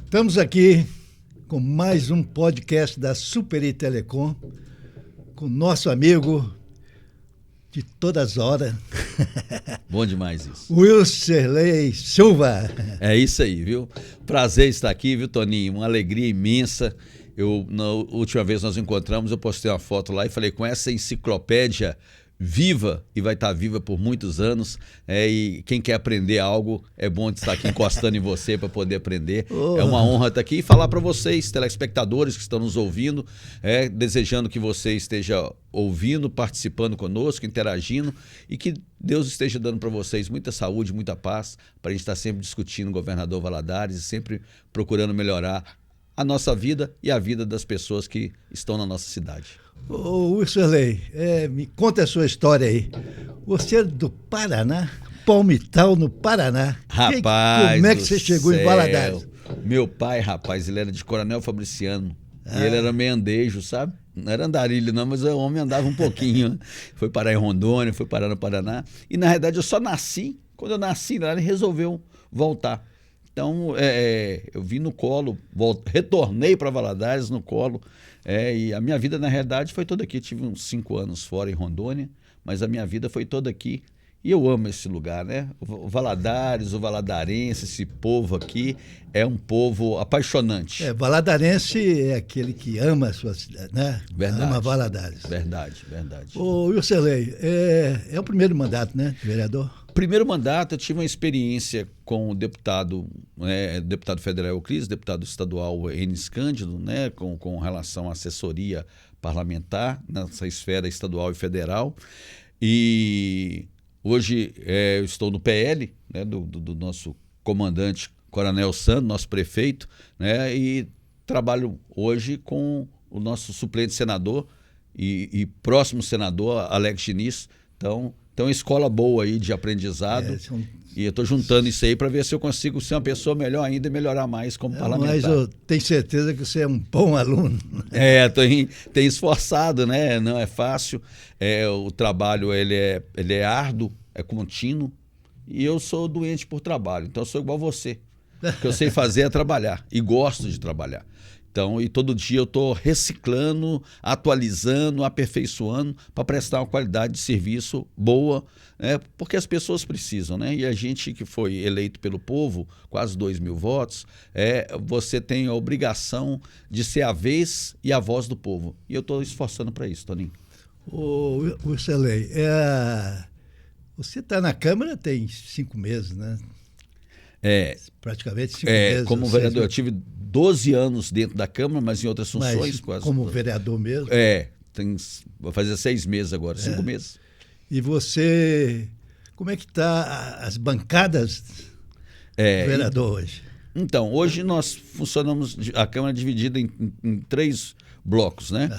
Estamos aqui com mais um podcast da Super e Telecom, com nosso amigo de todas as horas. Bom demais isso. Wilcerley Silva. É isso aí, viu? Prazer estar aqui, viu, Toninho? Uma alegria imensa. Na última vez nós encontramos, eu postei uma foto lá e falei, com essa enciclopédia viva, e vai estar viva por muitos anos, e quem quer aprender algo, é bom estar aqui encostando em você para poder aprender. É uma honra estar aqui e falar para vocês, telespectadores que estão nos ouvindo, desejando que você esteja ouvindo, participando conosco, interagindo, e que Deus esteja dando para vocês muita saúde, muita paz, para a gente estar sempre discutindo o governador Valadares e sempre procurando melhorar a nossa vida e a vida das pessoas que estão na nossa cidade. Ô, Wilcerley, me conta a sua história aí. Você é do Paraná, Palmital, no Paraná. Rapaz, como é que você chegou em Valadares? Meu pai, rapaz, ele era de Coronel Fabriciano. E ele era meandejo, sabe? Não era andarilho não, mas o homem andava um pouquinho. Foi parar em Rondônia, foi parar no Paraná. E na realidade eu só nasci, quando eu nasci lá ele resolveu voltar. Então, eu vim no colo, retornei para Valadares no colo, e a minha vida, na realidade, foi toda aqui. Tive uns 5 anos fora em Rondônia, mas a minha vida foi toda aqui. E eu amo esse lugar, né? O Valadares, o valadarense, esse povo aqui, é um povo apaixonante. Valadarense é aquele que ama a sua cidade, né? Verdade. Ama Valadares. Verdade, verdade. Ô, Wilcerley, é o primeiro mandato, né, de vereador? Primeiro mandato, eu tive uma experiência com o deputado federal Euclides, deputado estadual Enes Cândido, né, com relação à assessoria parlamentar nessa esfera estadual e federal. E hoje eu estou no PL, né, do nosso comandante Coronel Sandro, nosso prefeito, né, e trabalho hoje com o nosso suplente senador e próximo senador, Alex Diniz. Então, uma escola boa aí de aprendizado, e eu estou juntando isso aí para ver se eu consigo ser uma pessoa melhor ainda e melhorar mais como parlamentar. Mas eu tenho certeza que você é um bom aluno. Tenho esforçado, né? Não é fácil, o trabalho ele é árduo, é contínuo, e eu sou doente por trabalho, então eu sou igual a você. O que eu sei fazer é trabalhar, e gosto de trabalhar. Então, e todo dia eu estou reciclando, atualizando, aperfeiçoando para prestar uma qualidade de serviço boa, né? Porque as pessoas precisam, né? E a gente que foi eleito pelo povo, quase 2.000 votos, você tem a obrigação de ser a vez e a voz do povo. E eu estou esforçando para isso, Toninho. Ô, Wilcerley, você está na Câmara tem 5 meses, né? Praticamente 5 meses. Como vereador, eu tive 12 anos dentro da Câmara, mas em outras funções. Mas como vereador mesmo? Vou fazer 6 meses agora, 5 meses. E você, como é que está as bancadas do vereador hoje? Então, hoje nós funcionamos, a Câmara é dividida em 3 blocos, né?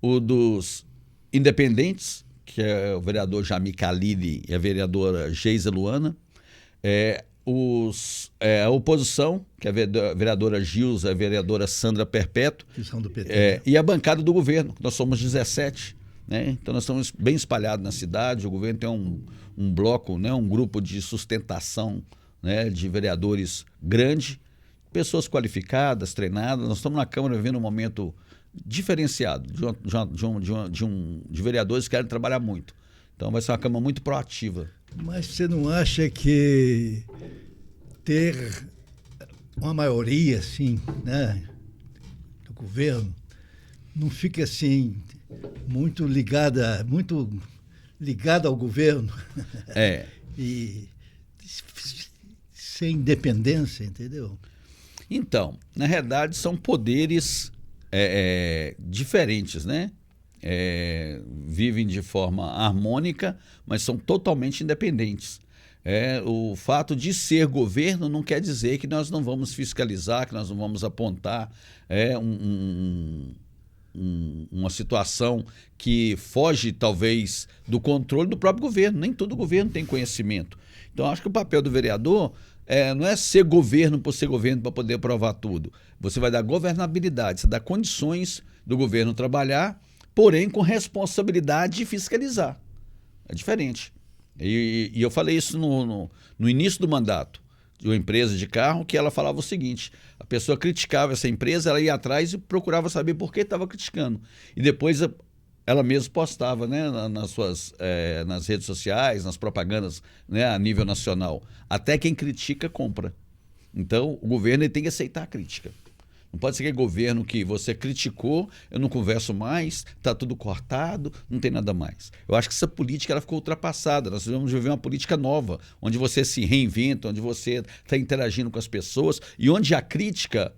O dos independentes, que é o vereador Jami Khalili e a vereadora Geisa Luana, a oposição, que é a vereadora Gilza, a vereadora Sandra Perpétuo, que são do PT, e a bancada do governo, nós somos 17, né? Então nós estamos bem espalhados na cidade, o governo tem um bloco, né? Um grupo de sustentação, né? De vereadores grande, pessoas qualificadas, treinadas. Nós estamos na Câmara vivendo um momento diferenciado de vereadores que querem trabalhar muito. Então vai ser uma Câmara muito proativa. Mas você não acha que ter uma maioria assim, né, do governo não fica assim muito ligada ao governo? E sem independência, entendeu? Então, na realidade são poderes diferentes, né? Vivem de forma harmônica, mas são totalmente independentes. O fato de ser governo não quer dizer que nós não vamos fiscalizar, que nós não vamos apontar uma situação que foge, talvez, do controle do próprio governo. Nem todo governo tem conhecimento. Então, acho que o papel do vereador não é ser governo por ser governo para poder aprovar tudo. Você vai dar governabilidade, você dá condições do governo trabalhar, porém com responsabilidade de fiscalizar. É diferente. E eu falei isso no início do mandato. de uma empresa de carro que ela falava o seguinte: a pessoa criticava essa empresa, ela ia atrás e procurava saber por que estava criticando. E depois ela mesma postava, né, nas redes sociais, nas propagandas, né, a nível nacional. Até quem critica compra. Então, o governo ele tem que aceitar a crítica. Não pode ser que governo que você criticou, eu não converso mais, está tudo cortado, não tem nada mais. Eu acho que essa política ela ficou ultrapassada. Nós vamos viver uma política nova, onde você se reinventa, onde você está interagindo com as pessoas e onde a crítica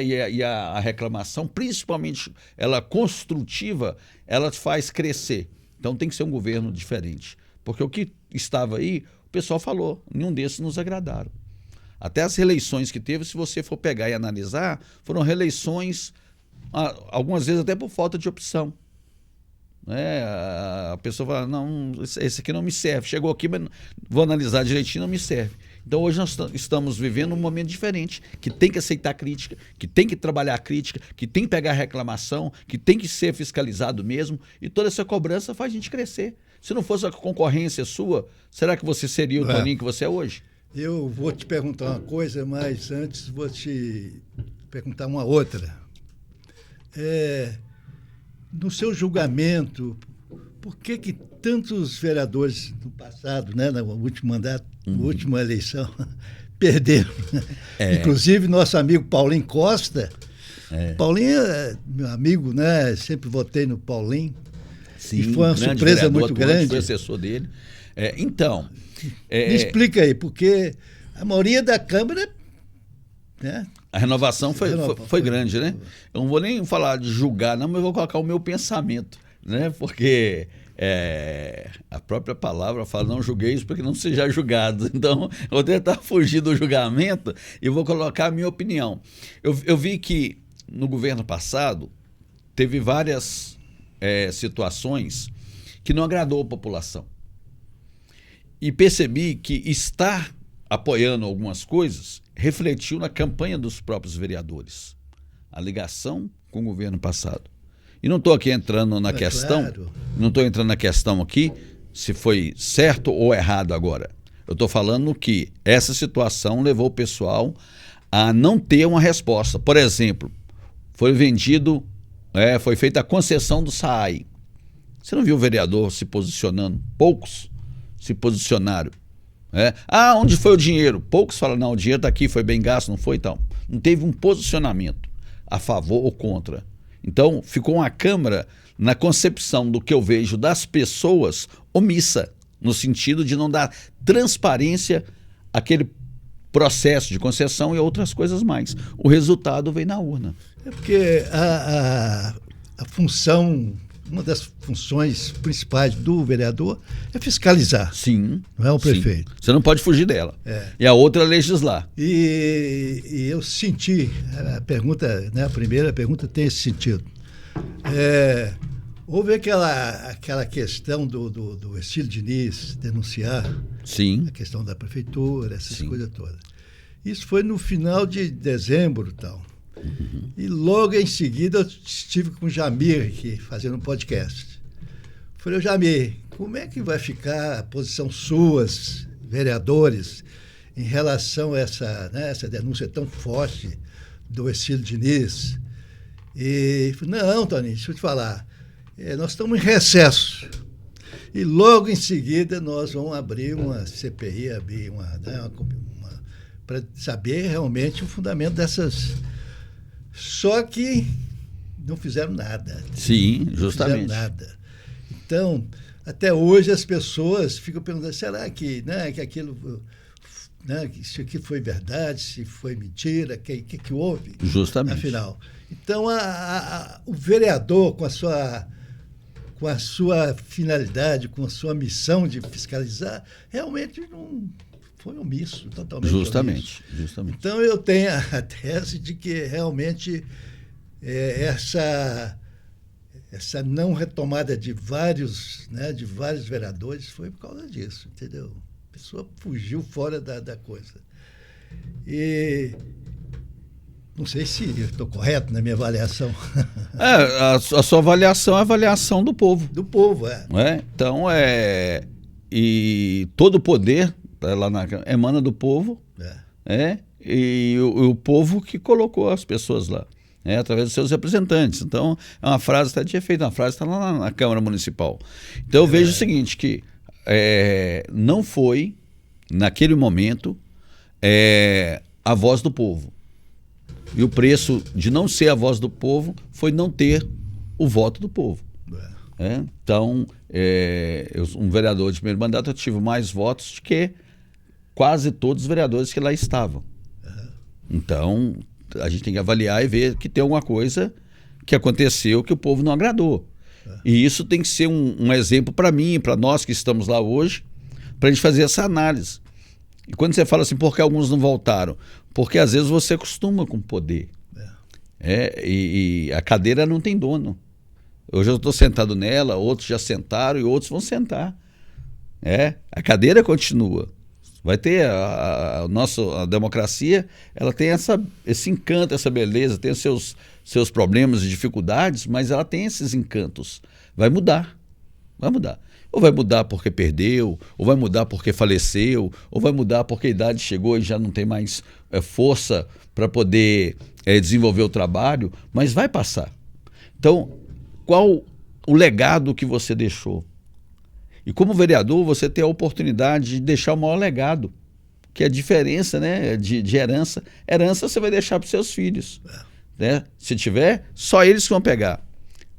e a reclamação, principalmente ela construtiva, ela te faz crescer. Então tem que ser um governo diferente. Porque o que estava aí, o pessoal falou, nenhum desses nos agradaram. Até as reeleições que teve, se você for pegar e analisar, foram reeleições, algumas vezes até por falta de opção. A pessoa fala, não, esse aqui não me serve. Chegou aqui, mas vou analisar direitinho, não me serve. Então hoje nós estamos vivendo um momento diferente, que tem que aceitar a crítica, que tem que trabalhar a crítica, que tem que pegar a reclamação, que tem que ser fiscalizado mesmo, e toda essa cobrança faz a gente crescer. Se não fosse a concorrência sua, será que você seria o Toninho que você é hoje? Eu vou te perguntar uma coisa, mas antes vou te perguntar uma outra. No seu julgamento, por que tantos vereadores do passado, né, no último mandato, na última eleição, perderam? Inclusive, nosso amigo Paulinho Costa. Paulinho é meu amigo, né? Sempre votei no Paulinho. Sim, e foi uma surpresa muito grande. Foi assessor dele. Então... Me explica aí, porque a maioria da Câmara... Né? A renovação foi grande, né? Eu não vou nem falar de julgar, não, mas eu vou colocar o meu pensamento, né? Porque a própria palavra fala, não julgueis porque não seja julgado. Então, eu vou tentar fugir do julgamento e vou colocar a minha opinião. Eu vi que no governo passado teve várias situações que não agradou a população. E percebi que estar apoiando algumas coisas refletiu na campanha dos próprios vereadores. A ligação com o governo passado. E não estou aqui entrando na questão, claro. Não estou entrando na questão aqui se foi certo ou errado agora. Eu estou falando que essa situação levou o pessoal a não ter uma resposta. Por exemplo, foi feita a concessão do SAAI. Você não viu o vereador se posicionando? Poucos se posicionaram. Onde foi o dinheiro? Poucos falam, não, o dinheiro está aqui, foi bem gasto, não foi tal. Não teve um posicionamento a favor ou contra. Então, ficou uma Câmara, na concepção do que eu vejo das pessoas, omissa, no sentido de não dar transparência àquele processo de concessão e outras coisas mais. O resultado vem na urna. Porque a função... Uma das funções principais do vereador é fiscalizar. Sim. Não é o prefeito. Sim. Você não pode fugir dela. E a outra é legislar. E eu senti, a primeira pergunta tem esse sentido. Houve aquela questão do Ercílio Diniz denunciar Sim. a questão da prefeitura, essas coisas todas. Isso foi no final de dezembro e tal. E logo em seguida eu estive com o Jamir aqui, fazendo um podcast. Falei, Jamir, como é que vai ficar a posição suas, vereadores, em relação a essa denúncia tão forte do Ercílio Diniz? E falei, não, Toninho, deixa eu te falar, nós estamos em recesso. E logo em seguida nós vamos abrir uma CPI, para saber realmente o fundamento dessas... Só que não fizeram nada. Sim, justamente. Não fizeram nada. Então, até hoje as pessoas ficam perguntando, será que aquilo, isso aqui foi verdade, se foi mentira, o que houve? Justamente. Afinal. Então, o vereador, com a sua finalidade, com a sua missão de fiscalizar, realmente não... Foi omisso, totalmente Justamente. Então, eu tenho a tese de que realmente essa não retomada de vários vereadores foi por causa disso, entendeu? A pessoa fugiu fora da coisa. E não sei se eu estou correto na minha avaliação. A sua avaliação é a avaliação do povo. Do povo, Então, e todo o poder... emana do povo, e o povo que colocou as pessoas lá, através dos seus representantes. Então, é uma frase, está de efeito, uma frase está lá na Câmara Municipal. Então, eu vejo o seguinte, que não foi, naquele momento, a voz do povo. E o preço de não ser a voz do povo foi não ter o voto do povo. Então, um vereador de primeiro mandato, eu tive mais votos do que quase todos os vereadores que lá estavam. Então, a gente tem que avaliar e ver que tem alguma coisa que aconteceu que o povo não agradou. E isso tem que ser um exemplo para mim, para nós que estamos lá hoje, para a gente fazer essa análise. E quando você fala assim, por que alguns não voltaram? Porque às vezes você acostuma com o poder. E a cadeira não tem dono. Hoje eu estou sentado nela, outros já sentaram e outros vão sentar. A cadeira continua. Vai ter a democracia, ela tem esse encanto, essa beleza, tem os seus problemas e dificuldades, mas ela tem esses encantos. Vai mudar. Ou vai mudar porque perdeu, ou vai mudar porque faleceu, ou vai mudar porque a idade chegou e já não tem mais força para poder desenvolver o trabalho, mas vai passar. Então, qual o legado que você deixou? E como vereador, você tem a oportunidade de deixar o maior legado, que é a diferença, né, de herança. Herança você vai deixar para os seus filhos. Se tiver, só eles que vão pegar.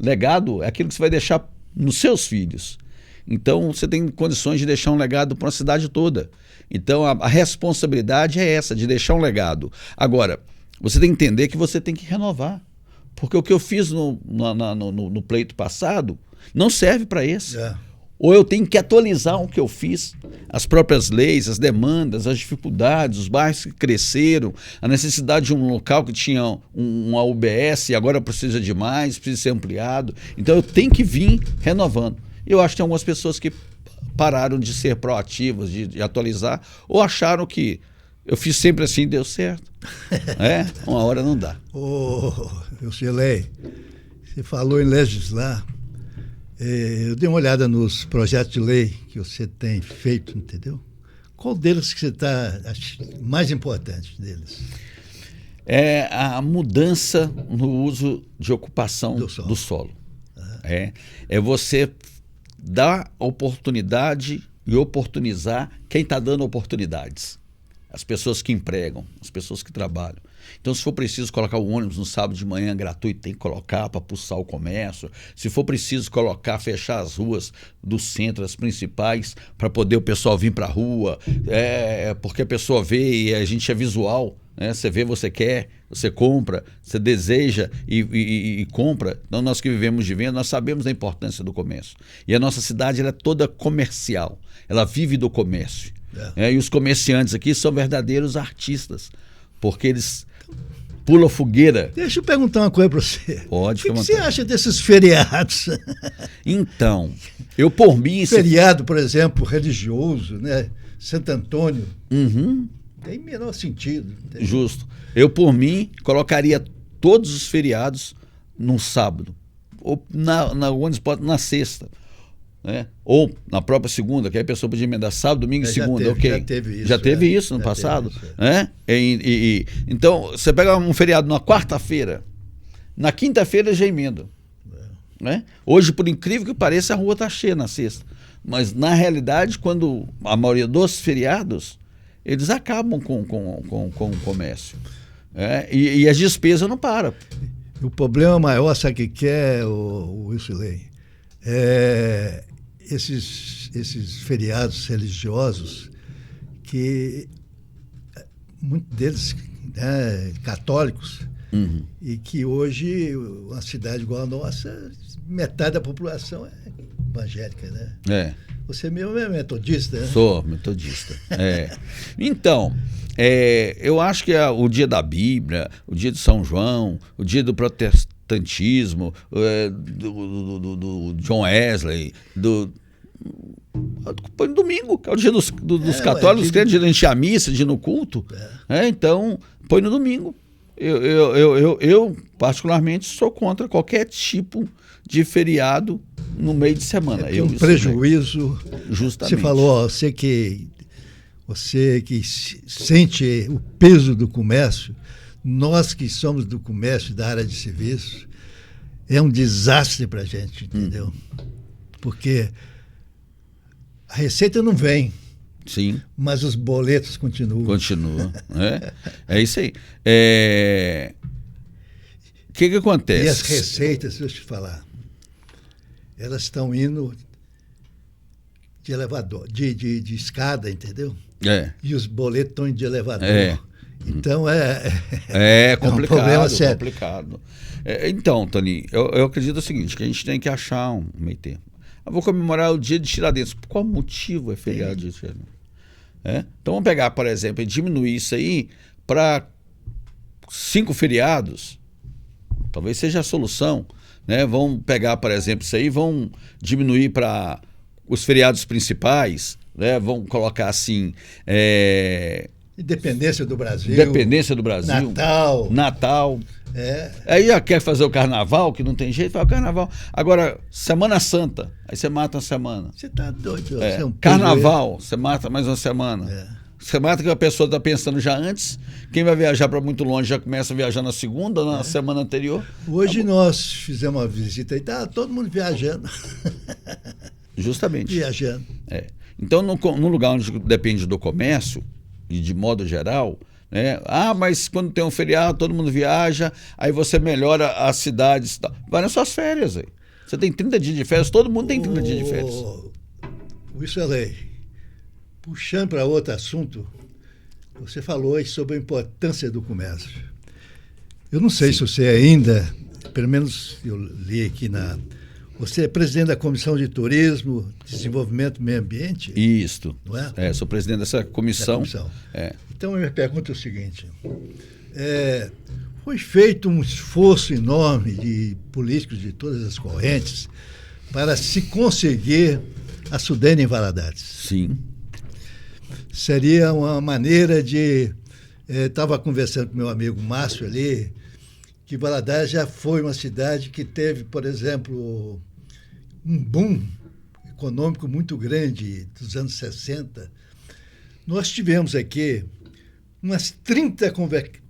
Legado é aquilo que você vai deixar nos seus filhos. Então, você tem condições de deixar um legado para uma cidade toda. Então, a responsabilidade é essa, de deixar um legado. Agora, você tem que entender que você tem que renovar. Porque o que eu fiz no pleito passado não serve para esse. Ou eu tenho que atualizar o que eu fiz, as próprias leis, as demandas, as dificuldades, os bairros que cresceram, a necessidade de um local que tinha uma UBS e agora precisa de mais, precisa ser ampliado. Então eu tenho que vir renovando. Eu acho que tem algumas pessoas que pararam de ser proativas, de atualizar, ou acharam que eu fiz sempre assim e deu certo. Uma hora não dá. Eucilei, você falou em legislar. Eu dei uma olhada nos projetos de lei que você tem feito, entendeu? Qual deles que você está mais importante deles? É a mudança no uso de ocupação do solo. É você dar oportunidade e oportunizar quem está dando oportunidades. As pessoas que empregam, as pessoas que trabalham. Então, se for preciso colocar o ônibus no sábado de manhã gratuito, tem que colocar para pulsar o comércio. Se for preciso fechar as ruas do centro, as principais, para poder o pessoal vir para a rua, porque a pessoa vê e a gente é visual, Você vê, você quer, você compra, você deseja e compra. Então, nós que vivemos de venda, nós sabemos da importância do comércio. E a nossa cidade ela é toda comercial, ela vive do comércio. E os comerciantes aqui são verdadeiros artistas, porque eles pulam fogueira. Deixa eu perguntar uma coisa para você. Pode, o que você acha desses feriados? Então, eu por mim... Feriado, por exemplo, religioso, né? Santo Antônio. Tem menor sentido. Entendeu? Justo. Eu, por mim, colocaria todos os feriados no sábado, ou na sexta. Ou na própria segunda, que aí a pessoa podia emendar sábado, domingo e segunda. Já teve isso no passado. Então, você pega um feriado na quarta-feira, na quinta-feira já emenda. Hoje, por incrível que pareça, a rua está cheia na sexta. Mas, na realidade, quando a maioria dos feriados, eles acabam com o comércio. E as despesas não param. O problema maior, sabe o que é, o Wilson? Esses feriados religiosos, que muitos deles católicos, e que hoje, uma cidade igual a nossa, metade da população é evangélica, né? Você mesmo é metodista, né? Sou metodista. Então, eu acho que é o dia da Bíblia, o dia de São João, o dia do protestantismo, do John Wesley, põe no domingo, que é o dia dos católicos, que é dia de encher a missa, de ir no culto. Então, põe no domingo. Eu, particularmente, sou contra qualquer tipo de feriado no meio de semana. Um prejuízo. Justamente. Você falou, você que você que sente o peso do comércio, nós que somos do comércio, da área de serviço, é um desastre para a gente, entendeu? Porque a receita não vem. Sim. Mas os boletos continuam. Continuam. É isso aí. O que acontece? E as receitas, deixa eu te falar, elas estão indo de elevador, de escada, entendeu? E os boletos estão indo de elevador. Então é complicado. Um problema sério. Complicado. Então, Toninho, eu acredito o seguinte, que a gente tem que achar um meio termo. Eu vou comemorar o dia de Tiradentes. Por qual motivo é feriado de Tiradentes? Então vamos pegar, por exemplo, e diminuir isso aí para 5 feriados. Talvez seja a solução. Vamos pegar, por exemplo, isso aí, vão diminuir para os feriados principais, vão colocar assim... Independência do Brasil. Independência do Brasil. Natal. Aí já quer fazer o carnaval, que não tem jeito, faz o carnaval. Agora, Semana Santa, aí você mata uma semana. Você tá doido. Carnaval, você mata mais uma semana. Você mata que a pessoa está pensando já antes. Quem vai viajar para muito longe já começa a viajar na segunda, na semana anterior. Hoje nós fizemos uma visita e tá todo mundo viajando. Justamente. Viajando. Então, no lugar onde depende do comércio, e de modo geral, mas quando tem um feriado, todo mundo viaja, aí você melhora as cidades. Vai nas suas férias aí. Você tem 30 dias de férias, todo mundo tem 30 dias de férias. Isso é lei. Puxando para outro assunto, você falou aí sobre a importância do comércio. Eu não sei se você ainda, pelo menos eu li aqui você é presidente da Comissão de Turismo, Desenvolvimento e Meio Ambiente? Isso. Não é? Sou presidente dessa comissão. Então, a minha pergunta é o seguinte. Foi feito um esforço enorme de políticos de todas as correntes para se conseguir a Sudene em Valadares. Sim. Seria uma maneira de... Estava conversando com meu amigo Márcio ali, que Valadares já foi uma cidade que teve, por exemplo, um boom econômico muito grande dos anos 60. Nós tivemos aqui umas 30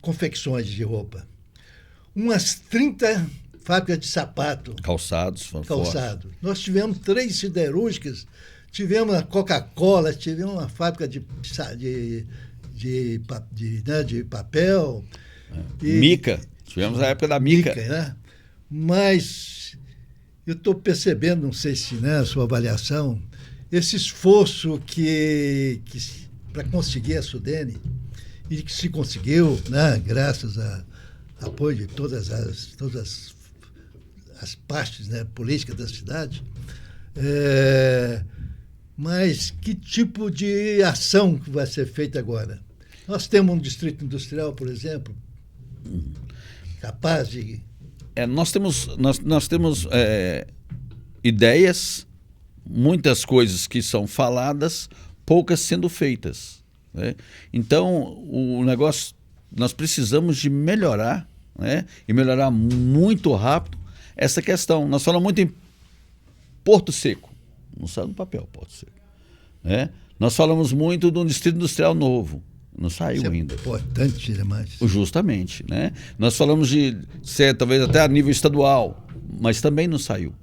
confecções de roupa, umas 30 fábricas de sapato. Calçados. Nós tivemos 3 siderúrgicas, tivemos a Coca-Cola, tivemos uma fábrica de papel. Mica. Tivemos a época da Mica. Mas eu estou percebendo, não sei se a sua avaliação, esse esforço que para conseguir a Sudene, e que se conseguiu, graças ao apoio de todas as partes políticas da cidade, mas que tipo de ação que vai ser feita agora? Nós temos um distrito industrial, por exemplo, capaz de... Nós temos ideias, muitas coisas que são faladas, poucas sendo feitas. Então, o negócio, nós precisamos de melhorar, e melhorar muito rápido essa questão. Nós falamos muito em Porto Seco, não saiu do papel Porto Seco. Nós falamos muito de um distrito industrial novo, não saiu ainda. É importante demais. Justamente. Nós falamos de ser talvez até a nível estadual, mas também não saiu.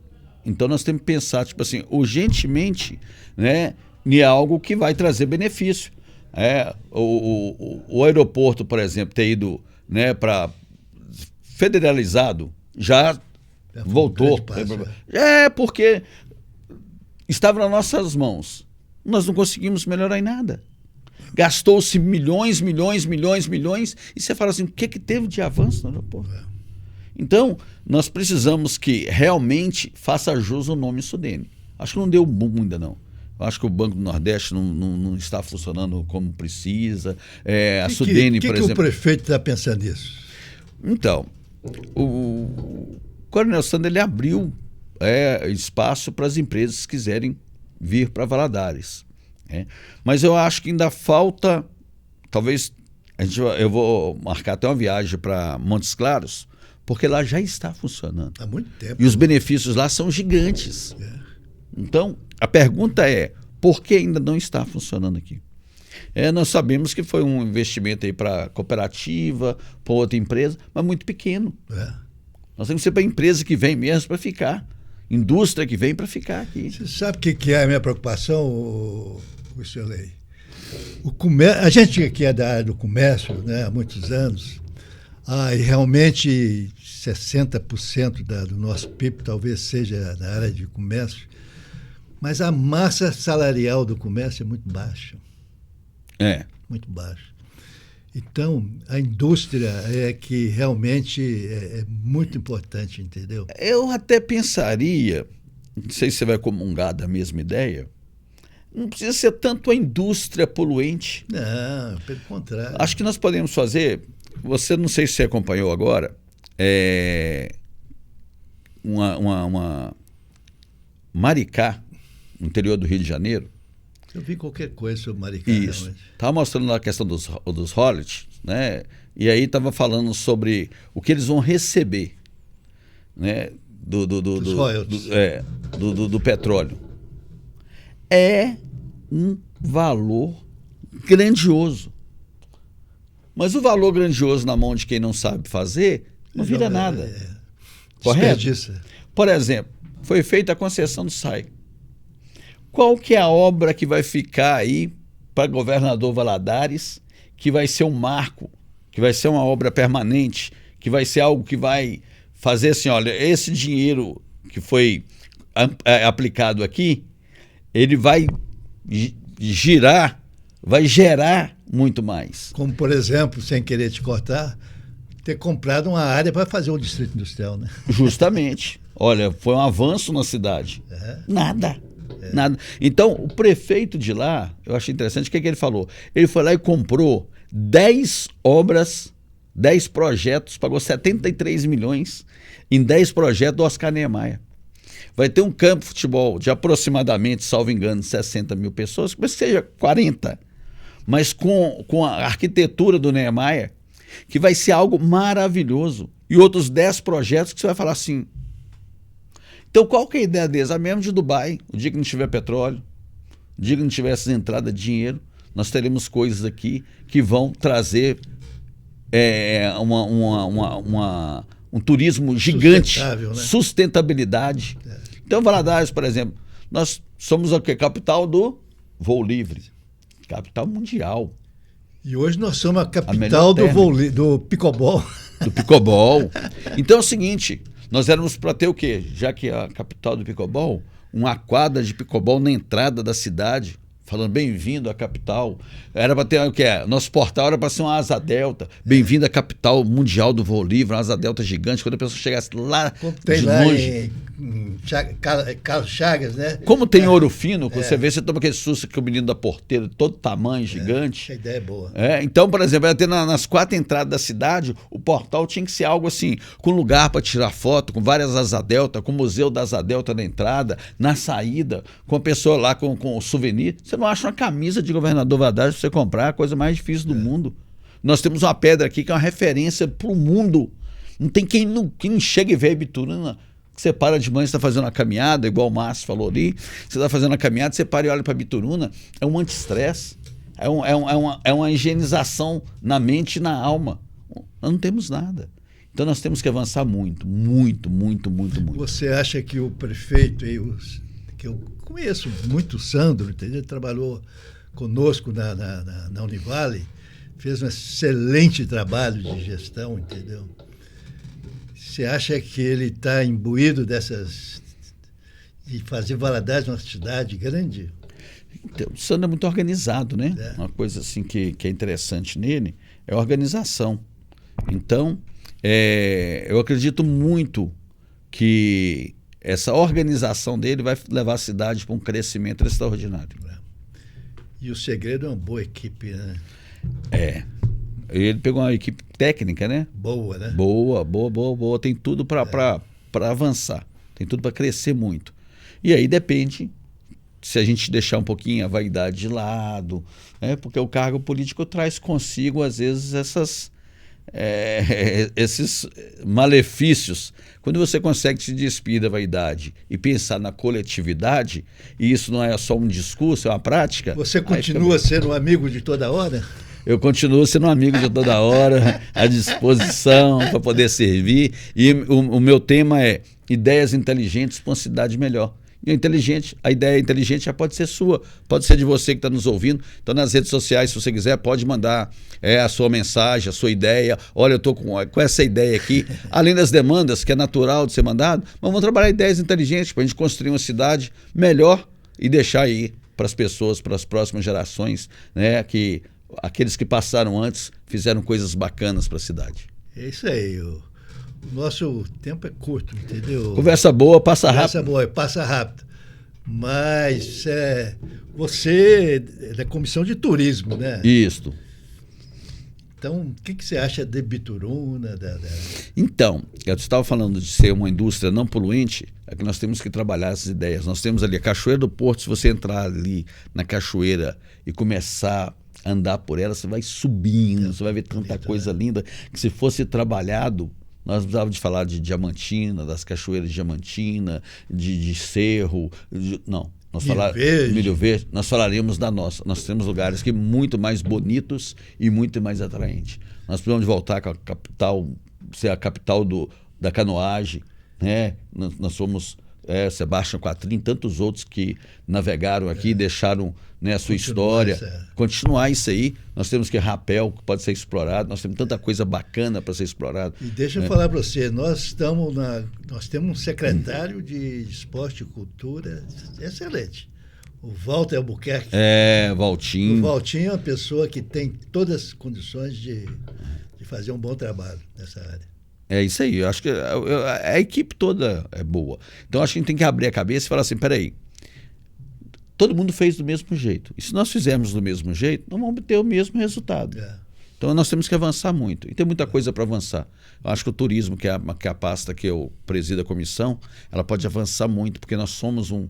Então nós temos que pensar, urgentemente, em algo que vai trazer benefício. O aeroporto, por exemplo, ter ido para federalizado, já voltou. Porque estava nas nossas mãos. Nós não conseguimos melhorar em nada. Gastou-se milhões, e você fala assim, o que teve de avanço no aeroporto? Então, nós precisamos que realmente faça jus ao nome Sudene. Acho que não deu boom ainda não. Acho que o Banco do Nordeste não está funcionando como precisa. A Sudene, por exemplo... O que o prefeito está pensando nisso? Então, o Coronel Sandro, ele abriu espaço para as empresas que quiserem vir para Valadares. Mas eu acho que ainda falta, talvez, eu vou marcar até uma viagem para Montes Claros, porque lá já está funcionando. Há muito tempo. E os benefícios lá são gigantes. Então, a pergunta é, por que ainda não está funcionando aqui? Nós sabemos que foi um investimento aí para cooperativa, para outra empresa, mas muito pequeno. Nós temos que ser para a empresa que vem mesmo para ficar, indústria que vem para ficar aqui. Você sabe o que é a minha preocupação, o senhor Lei? A gente que é da área do comércio, né, há muitos anos, e realmente 60% do nosso PIB talvez seja da área de comércio, mas a massa salarial do comércio é muito baixa. Muito baixa. Então, a indústria é que realmente é muito importante, entendeu? Eu até pensaria, não sei se você vai comungar da mesma ideia, não precisa ser tanto a indústria poluente. Não, pelo contrário. Acho que nós podemos fazer, não sei se você acompanhou agora, Maricá, no interior do Rio de Janeiro. Eu vi qualquer coisa sobre Maricá. Isso. Estava mostrando lá a questão dos royalties, né? E aí estava falando sobre o que eles vão receber, né? Dos royalties. Do petróleo. É um valor grandioso. Mas o valor grandioso na mão de quem não sabe fazer não vira nada. Correto? Por exemplo, foi feita a concessão do SAI. Qual que é a obra que vai ficar aí para governador Valadares, que vai ser um marco, que vai ser uma obra permanente, que vai ser algo que vai fazer assim, olha, esse dinheiro que foi aplicado aqui, ele vai girar, vai gerar muito mais. Como, por exemplo, sem querer te cortar, ter comprado uma área para fazer um distrito industrial, né? Justamente. Olha, foi um avanço na cidade. Nada. Então, o prefeito de lá, eu achei interessante, o que ele falou? Ele foi lá e comprou 10 obras, 10 projetos, pagou 73 milhões em 10 projetos do Oscar Niemeyer. Vai ter um campo de futebol de aproximadamente, salvo engano, 60 mil pessoas, mas seja 40, mas com a arquitetura do Niemeyer, que vai ser algo maravilhoso. E outros 10 projetos que você vai falar assim. Então, qual que é a ideia deles? A mesma de Dubai, o dia que não tiver petróleo, o dia que não tiver essas entradas de dinheiro, nós teremos coisas aqui que vão trazer um turismo gigante, né? Sustentabilidade. Então, Valadares, por exemplo, nós somos a capital do voo livre, capital mundial. E hoje nós somos a capital do pickleball. Do pickleball. Então é o seguinte, nós éramos para ter o quê? Já que a capital do pickleball, uma quadra de pickleball na entrada da cidade, falando bem-vindo à capital. Era para ter o quê? Nosso portal era para ser uma asa delta. Bem-vindo à capital mundial do voo livre, uma asa delta gigante. Quando a pessoa chegasse lá tem de lá longe. Carlos Chagas, né? Como tem Ouro Fino, quando você vê, você toma aquele susto que o menino da porteira, todo tamanho, gigante. A ideia é boa. Então, por exemplo, ia ter nas 4 entradas da cidade, o portal tinha que ser algo assim, com lugar para tirar foto, com várias asa delta, com o museu da asa delta na entrada, na saída, com a pessoa lá com o souvenir. Você não acha uma camisa de governador Valadares para você comprar, a coisa mais difícil do mundo. Nós temos uma pedra aqui que é uma referência para o mundo. Não tem quem não chega e vê a Ibituruna. Você para de manhã, você está fazendo uma caminhada, igual o Márcio falou ali, você está fazendo uma caminhada, você para e olha para a Bituruna, é um anti-estresse, é uma higienização na mente e na alma. Nós não temos nada. Então nós temos que avançar muito. Você acha que o prefeito, que eu conheço muito, o Sandro, entendeu? Ele trabalhou conosco na Univale, fez um excelente trabalho de gestão, entendeu? Você acha que ele está imbuído de fazer Valadares uma cidade grande? Então, o Sandro é muito organizado, né? Uma coisa assim que é interessante nele é a organização. Então, eu acredito muito que essa organização dele vai levar a cidade para um crescimento extraordinário. E o segredo é uma boa equipe, né? Ele pegou uma equipe técnica, né? Boa, né? Boa. Tem tudo para avançar. Tem tudo para crescer muito. E aí depende se a gente deixar um pouquinho a vaidade de lado, né? Porque o cargo político traz consigo, às vezes, esses malefícios, quando você consegue se despir da vaidade e pensar na coletividade, e isso não é só um discurso, é uma prática. Você continua sendo um amigo de toda hora? Eu continuo sendo um amigo de toda hora, à disposição para poder servir. E o meu tema é ideias inteligentes para uma cidade melhor. E a ideia inteligente já pode ser sua, pode ser de você que está nos ouvindo. Então, nas redes sociais, se você quiser, pode mandar a sua mensagem, a sua ideia. Olha, eu estou com essa ideia aqui. Além das demandas, que é natural de ser mandado, mas vamos trabalhar ideias inteligentes para a gente construir uma cidade melhor e deixar aí para as pessoas, para as próximas gerações, né, que aqueles que passaram antes fizeram coisas bacanas para a cidade. É isso aí. O nosso tempo é curto, entendeu? Conversa boa, passa rápido. Conversa boa, passa rápido. Mas você é da Comissão de Turismo, né? Isso. Então, o que você acha de Bituruna? Então, eu estava falando de ser uma indústria não poluente, é que nós temos que trabalhar essas ideias. Nós temos ali a Cachoeira do Porto, se você entrar ali na cachoeira e começar a andar por ela, você vai subindo, você vai ver tanta coisa linda, que se fosse trabalhado, nós precisávamos de falar de Diamantina, das cachoeiras de Diamantina, de Cerro, Milho Verde, nós falaríamos da nossa. Nós temos lugares que muito mais bonitos e muito mais atraentes. Nós precisamos de voltar com a capital, ser a capital da canoagem, né? Nós somos Sebastião Quatrin, tantos outros que navegaram aqui e deixaram, né, a sua história. Continuar isso aí. Nós temos que rapel, que pode ser explorado. Nós temos tanta coisa bacana para ser explorado. E deixa eu falar para você, nós temos um secretário de Esporte e Cultura excelente. O Walter Albuquerque. Valtinho. O Valtinho é uma pessoa que tem todas as condições de fazer um bom trabalho nessa área. É isso aí, eu acho que a equipe toda é boa. Então acho que a gente tem que abrir a cabeça e falar assim, peraí, todo mundo fez do mesmo jeito. E se nós fizermos do mesmo jeito, não vamos ter o mesmo resultado. Então nós temos que avançar muito. E tem muita coisa para avançar. Eu acho que o turismo, que é a pasta que eu presido a comissão, ela pode avançar muito, porque nós somos um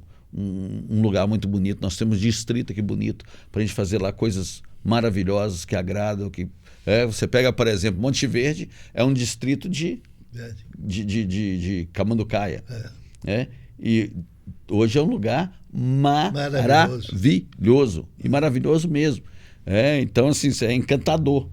lugar muito bonito, nós temos distrito aqui bonito, para a gente fazer lá coisas maravilhosas, que agradam, que... você pega, por exemplo, Monte Verde é um distrito de Camanducaia. E hoje é um lugar maravilhoso. E maravilhoso mesmo. Então, assim, isso é encantador.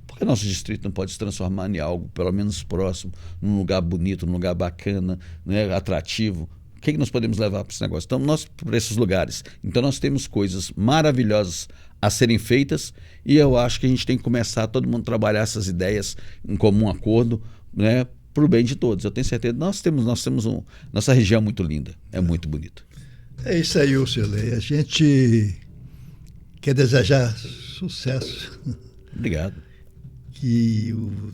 Por que nosso distrito não pode se transformar em algo, pelo menos próximo, num lugar bonito, num lugar bacana, né, atrativo? O que nós podemos levar para esse negócio? Então, nós para esses lugares. Então, nós temos coisas maravilhosas a serem feitas e eu acho que a gente tem que começar todo mundo a trabalhar essas ideias em comum acordo, né, para o bem de todos. Eu tenho certeza. Nossa região é muito linda, é muito bonito. É isso aí, Ursilei. A gente quer desejar sucesso. Obrigado. Que o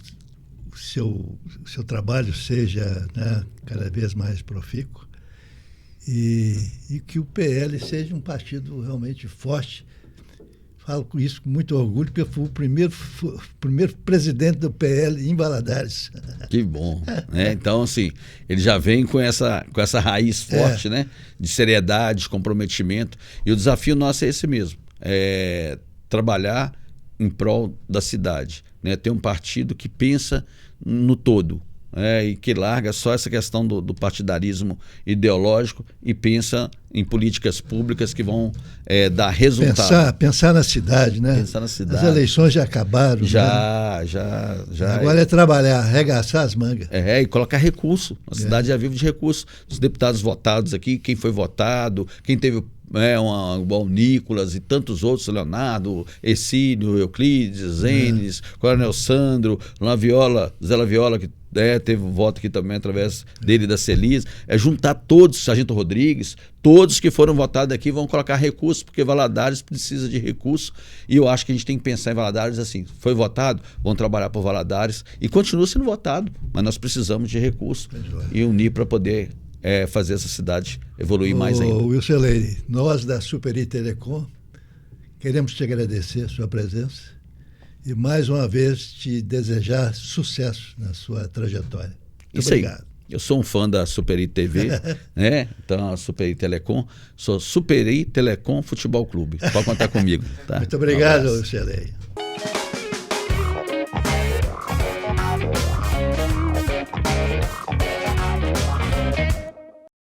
seu trabalho seja, né, cada vez mais profícuo. E que o PL seja um partido realmente forte. Falo com isso com muito orgulho, porque eu fui o primeiro presidente do PL em Valadares. Que bom. Né? Então, assim, ele já vem com essa raiz forte, né? De seriedade, de comprometimento. E o desafio nosso é esse mesmo. Trabalhar em prol da cidade. Né? Ter um partido que pensa no todo. E que larga só essa questão do partidarismo ideológico e pensa em políticas públicas que vão dar resultado. Pensar na cidade, né? Pensar na cidade. As eleições já acabaram. Já. Agora é trabalhar, arregaçar as mangas. E colocar recurso. A cidade já vive de recursos. Os deputados votados aqui, quem foi votado, quem teve o Nicolas e tantos outros, Leonardo, Exílio, Euclides, Zenes, Coronel Sandro, Zé Laviola, que teve um voto aqui também através dele e da Celis. Juntar todos, Sargento Rodrigues, todos que foram votados aqui vão colocar recursos, porque Valadares precisa de recurso. E eu acho que a gente tem que pensar em Valadares assim: foi votado, vamos trabalhar por Valadares e continua sendo votado, mas nós precisamos de recurso e unir para poder fazer essa cidade evoluir mais ainda. Wilson Leire, nós da Superi Telecom queremos te agradecer a sua presença e mais uma vez te desejar sucesso na sua trajetória. Muito obrigado. Aí. Eu sou um fã da Superi TV, né? Então, a Superi Telecom, sou Superi Telecom Futebol Clube. Pode contar comigo. Tá? Muito obrigado, Wilson Leire.